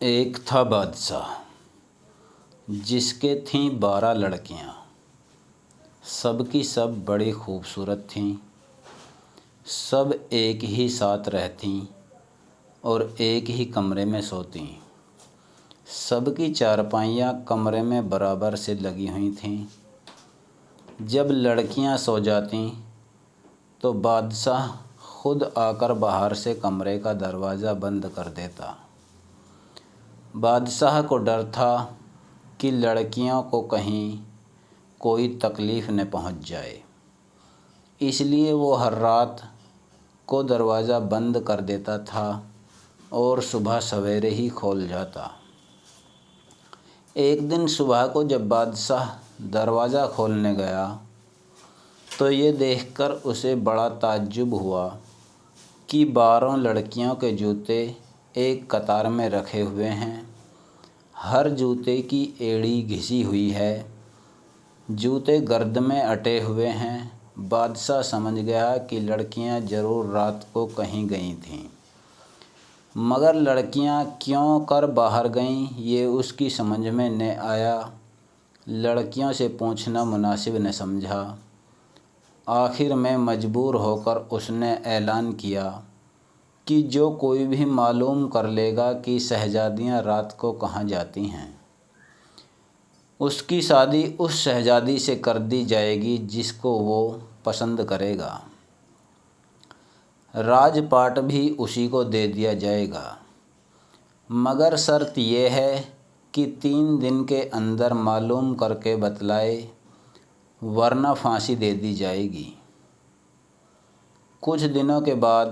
ایک تھا بادشاہ جس کے تھیں 12 لڑکیاں، سب کی سب بڑی خوبصورت تھیں، سب ایک ہی ساتھ رہتیں اور ایک ہی کمرے میں سوتیں۔ سب کی چارپائیاں کمرے میں برابر سے لگی ہوئی تھیں۔ جب لڑکیاں سو جاتیں تو بادشاہ خود آ کر باہر سے کمرے کا دروازہ بند کر دیتا۔ بادشاہ کو ڈر تھا کہ لڑکیوں کو کہیں کوئی تکلیف نہ پہنچ جائے، اس لیے وہ ہر رات کو دروازہ بند کر دیتا تھا اور صبح سویرے ہی کھول جاتا۔ ایک دن صبح کو جب بادشاہ دروازہ کھولنے گیا تو یہ دیکھ کر اسے بڑا تعجب ہوا کہ 12 لڑکیوں کے جوتے ایک قطار میں رکھے ہوئے ہیں۔ ہر جوتے کی ایڑی گھسی ہوئی ہے، جوتے گرد میں اٹے ہوئے ہیں۔ بادشاہ سمجھ گیا کہ لڑکیاں ضرور رات کو کہیں گئی تھیں، مگر لڑکیاں کیوں کر باہر گئیں یہ اس کی سمجھ میں نہ آیا۔ لڑکیوں سے پوچھنا مناسب نہ سمجھا۔ آخر میں مجبور ہو کر اس نے اعلان کیا کہ جو کوئی بھی معلوم کر لے گا کہ شہزادیاں رات کو کہاں جاتی ہیں، اس کی شادی اس شہزادی سے کر دی جائے گی جس کو وہ پسند کرے گا۔ راج پاٹ بھی اسی کو دے دیا جائے گا، مگر شرط یہ ہے کہ 3 دن کے اندر معلوم کر کے بتلائے، ورنہ پھانسی دے دی جائے گی۔ کچھ دنوں کے بعد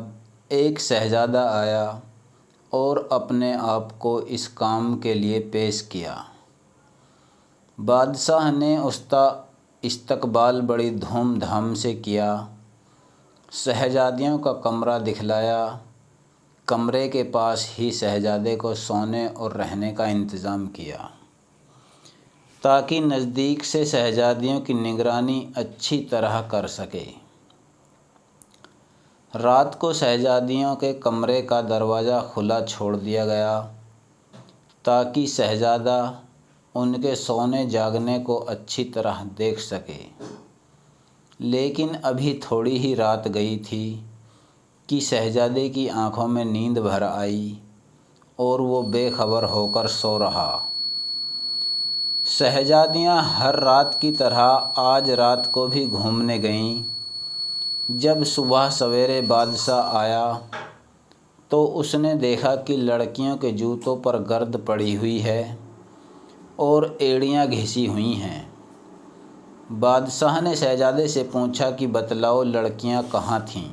ایک شہزادہ آیا اور اپنے آپ کو اس کام کے لیے پیش کیا۔ بادشاہ نے اس کا استقبال بڑی دھوم دھام سے کیا، شہزادیوں کا کمرہ دکھلایا۔ کمرے کے پاس ہی شہزادے کو سونے اور رہنے کا انتظام کیا تاکہ نزدیک سے شہزادیوں کی نگرانی اچھی طرح کر سکے۔ رات کو شہزادیوں کے کمرے کا دروازہ کھلا چھوڑ دیا گیا تاکہ شہزادہ ان کے سونے جاگنے کو اچھی طرح دیکھ سکے۔ لیکن ابھی تھوڑی ہی رات گئی تھی کہ شہزادے کی آنکھوں میں نیند بھر آئی اور وہ بے خبر ہو کر سو رہا۔ شہزادیاں ہر رات کی طرح آج رات کو بھی گھومنے گئیں۔ جب صبح سویرے بادشاہ آیا تو اس نے دیکھا کہ لڑکیوں کے جوتوں پر گرد پڑی ہوئی ہے اور ایڑیاں گھسی ہوئی ہیں۔ بادشاہ نے شہزادے سے پوچھا کہ بتلاؤ لڑکیاں کہاں تھیں؟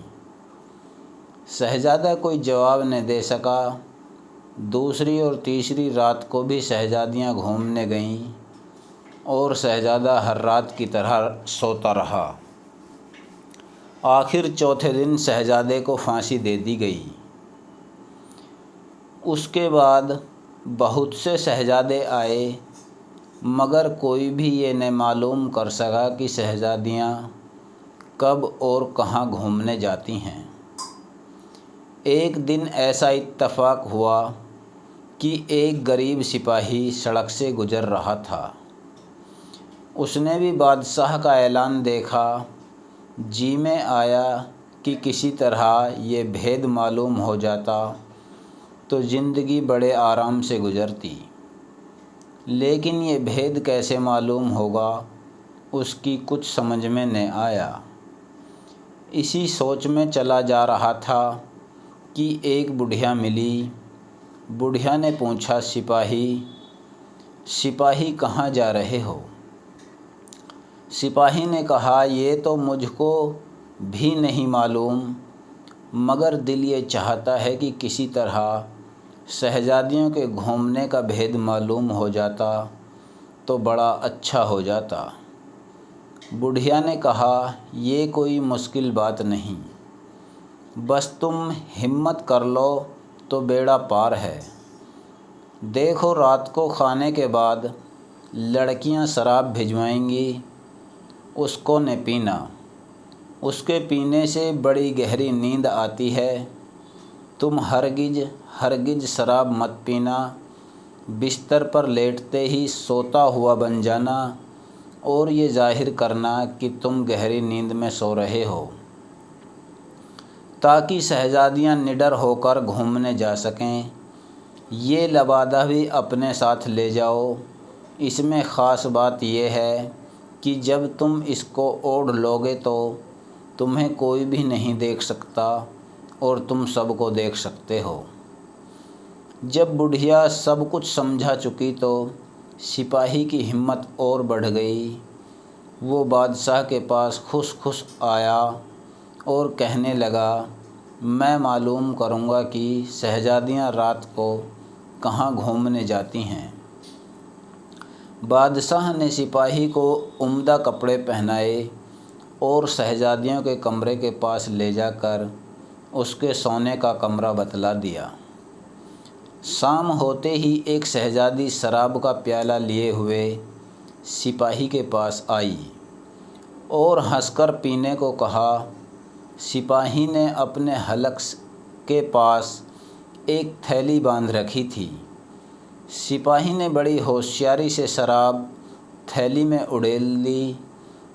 شہزادہ کوئی جواب نہ دے سکا۔ دوسری اور تیسری رات کو بھی شہزادیاں گھومنے گئیں اور شہزادہ ہر رات کی طرح سوتا رہا۔ آخر چوتھے دن شہزادے کو پھانسی دے دی گئی۔ اس کے بعد بہت سے شہزادے آئے، مگر کوئی بھی یہ نہ معلوم کر سکا کہ شہزادیاں کب اور کہاں گھومنے جاتی ہیں۔ ایک دن ایسا اتفاق ہوا کہ ایک غریب سپاہی سڑک سے گزر رہا تھا۔ اس نے بھی بادشاہ کا اعلان دیکھا۔ جی میں آیا کہ کسی طرح یہ بھید معلوم ہو جاتا تو زندگی بڑے آرام سے گزرتی، لیکن یہ بھید کیسے معلوم ہوگا اس کی کچھ سمجھ میں نہ آیا۔ اسی سوچ میں چلا جا رہا تھا کہ ایک بڑھیا ملی۔ بڑھیا نے پوچھا، سپاہی کہاں جا رہے ہو؟ سپاہی نے کہا، یہ تو مجھ کو بھی نہیں معلوم، مگر دل یہ چاہتا ہے کہ کسی طرح شہزادیوں کے گھومنے کا بھید معلوم ہو جاتا تو بڑا اچھا ہو جاتا۔ بڑھیا نے کہا، یہ کوئی مشکل بات نہیں، بس تم ہمت کر لو تو بیڑا پار ہے۔ دیکھو رات کو کھانے کے بعد لڑکیاں شراب بھجوائیں گی، اس کو نہ پینا، اس کے پینے سے بڑی گہری نیند آتی ہے۔ تم ہرگز شراب مت پینا، بستر پر لیٹتے ہی سوتا ہوا بن جانا اور یہ ظاہر کرنا کہ تم گہری نیند میں سو رہے ہو، تاکہ شہزادیاں نڈر ہو کر گھومنے جا سکیں۔ یہ لبادہ بھی اپنے ساتھ لے جاؤ۔ اس میں خاص بات یہ ہے کہ جب تم اس کو اوڑھ لوگے تو تمہیں کوئی بھی نہیں دیکھ سکتا اور تم سب کو دیکھ سکتے ہو۔ جب بڑھیا سب کچھ سمجھا چکی تو سپاہی کی ہمت اور بڑھ گئی۔ وہ بادشاہ کے پاس خوش خوش آیا اور کہنے لگا، میں معلوم کروں گا کہ شہزادیاں رات کو کہاں گھومنے جاتی ہیں۔ بادشاہ نے سپاہی کو عمدہ کپڑے پہنائے اور شہزادیوں کے کمرے کے پاس لے جا کر اس کے سونے کا کمرہ بتلا دیا۔ شام ہوتے ہی ایک شہزادی شراب کا پیالہ لیے ہوئے سپاہی کے پاس آئی اور ہنس کر پینے کو کہا۔ سپاہی نے اپنے حلق کے پاس ایک تھیلی باندھ رکھی تھی۔ سپاہی نے بڑی ہوشیاری سے شراب تھیلی میں اڑیل لی۔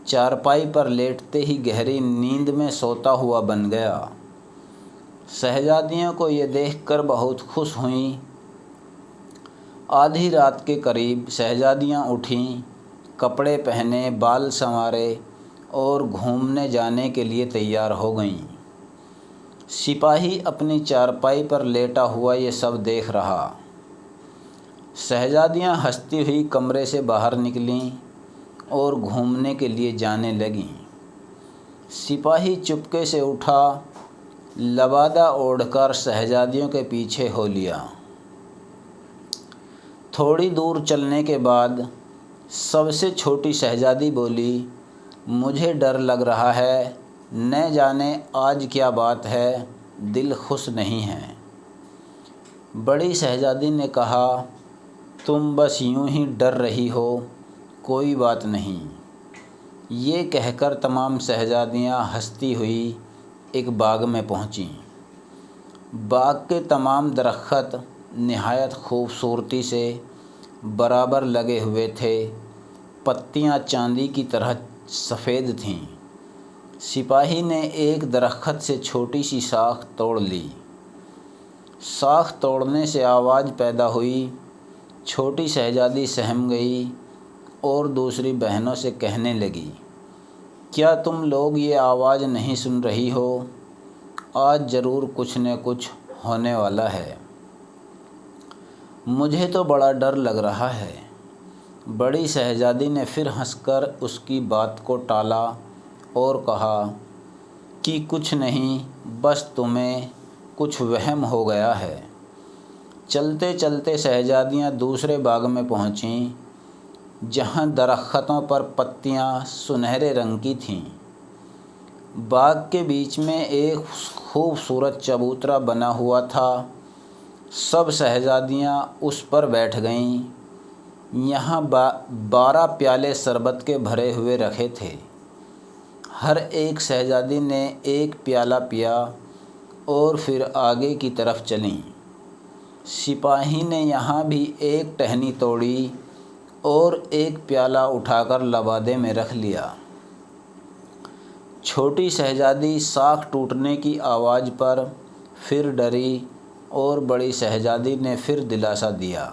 چارپائی پر لیٹتے ہی گہری نیند میں سوتا ہوا بن گیا۔ شہزادیوں کو یہ دیکھ کر بہت خوش ہوئیں۔ آدھی رات کے قریب شہزادیاں اٹھیں، کپڑے پہنے، بال سنوارے اور گھومنے جانے کے لیے تیار ہو گئیں۔ سپاہی اپنی چارپائی پر لیٹا ہوا یہ سب دیکھ رہا۔ شہزادیاں ہنستی ہوئی کمرے سے باہر نکلیں اور گھومنے کے لیے جانے لگیں۔ سپاہی چپکے سے اٹھا، لبادہ اوڑھ کر شہزادیوں کے پیچھے ہو لیا۔ تھوڑی دور چلنے کے بعد سب سے چھوٹی شہزادی بولی، مجھے ڈر لگ رہا ہے، نہ جانے آج کیا بات ہے، دل خوش نہیں ہے۔ بڑی شہزادی نے کہا، تم بس یوں ہی ڈر رہی ہو، کوئی بات نہیں۔ یہ کہہ کر تمام شہزادیاں ہنستی ہوئی ایک باغ میں پہنچیں۔ باغ کے تمام درخت نہایت خوبصورتی سے برابر لگے ہوئے تھے، پتیاں چاندی کی طرح سفید تھیں۔ سپاہی نے ایک درخت سے چھوٹی سی شاخ توڑ لی۔ شاخ توڑنے سے آواز پیدا ہوئی۔ چھوٹی شہزادی سہم گئی اور دوسری بہنوں سے کہنے لگی، کیا تم لوگ یہ آواز نہیں سن رہی ہو؟ آج ضرور کچھ نہ کچھ ہونے والا ہے۔ مجھے تو بڑا ڈر لگ رہا ہے۔ بڑی شہزادی نے پھر ہنس کر اس کی بات کو ٹالا اور کہا کہ کچھ نہیں، بس تمہیں کچھ وہم ہو گیا ہے۔ چلتے چلتے شہزادیاں دوسرے باغ میں پہنچیں، جہاں درختوں پر پتیاں سنہرے رنگ کی تھیں۔ باغ کے بیچ میں ایک خوبصورت چبوترا بنا ہوا تھا۔ سب شہزادیاں اس پر بیٹھ گئیں۔ یہاں 12 پیالے شربت کے بھرے ہوئے رکھے تھے۔ ہر ایک شہزادی نے ایک پیالہ پیا اور پھر آگے کی طرف چلیں۔ سپاہی نے یہاں بھی ایک ٹہنی توڑی اور ایک پیالہ اٹھا کر لبادے میں رکھ لیا۔ چھوٹی شہزادی شاخ ٹوٹنے کی آواز پر پھر ڈری اور بڑی شہزادی نے پھر دلاسا دیا۔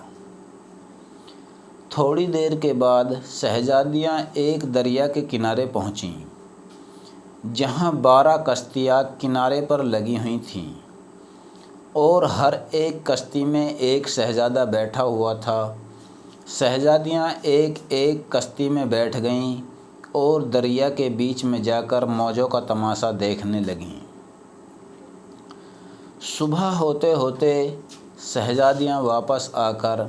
تھوڑی دیر کے بعد شہزادیاں ایک دریا کے کنارے پہنچیں، جہاں 12 کشتیاں کنارے پر لگی ہوئی تھیں اور ہر ایک کشتی میں ایک شہزادہ بیٹھا ہوا تھا۔ شہزادیاں ایک ایک کشتی میں بیٹھ گئیں اور دریا کے بیچ میں جا کر موجوں کا تماشا دیکھنے لگیں۔ صبح ہوتے ہوتے شہزادیاں واپس آ کر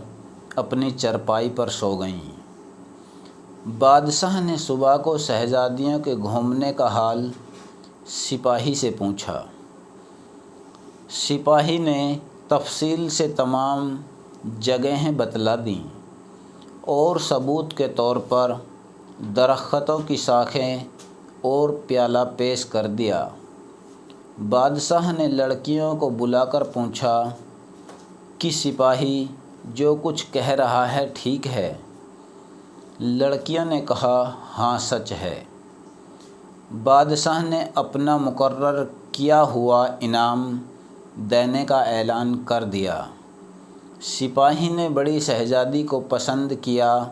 اپنی چرپائی پر سو گئیں۔ بادشاہ نے صبح کو شہزادیوں کے گھومنے کا حال سپاہی سے پوچھا۔ سپاہی نے تفصیل سے تمام جگہیں بتلا دیں اور ثبوت کے طور پر درختوں کی شاخیں اور پیالہ پیش کر دیا۔ بادشاہ نے لڑکیوں کو بلا کر پوچھا کہ سپاہی جو کچھ کہہ رہا ہے ٹھیک ہے؟ لڑکیوں نے کہا ہاں سچ ہے۔ بادشاہ نے اپنا مقرر کیا ہوا انعام دینے کا اعلان کر دیا۔ سپاہی نے بڑی شہزادی کو پسند کیا،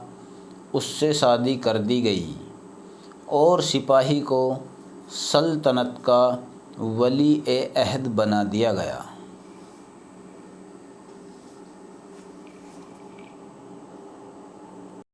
اس سے شادی کر دی گئی اور سپاہی کو سلطنت کا ولی عہد بنا دیا گیا۔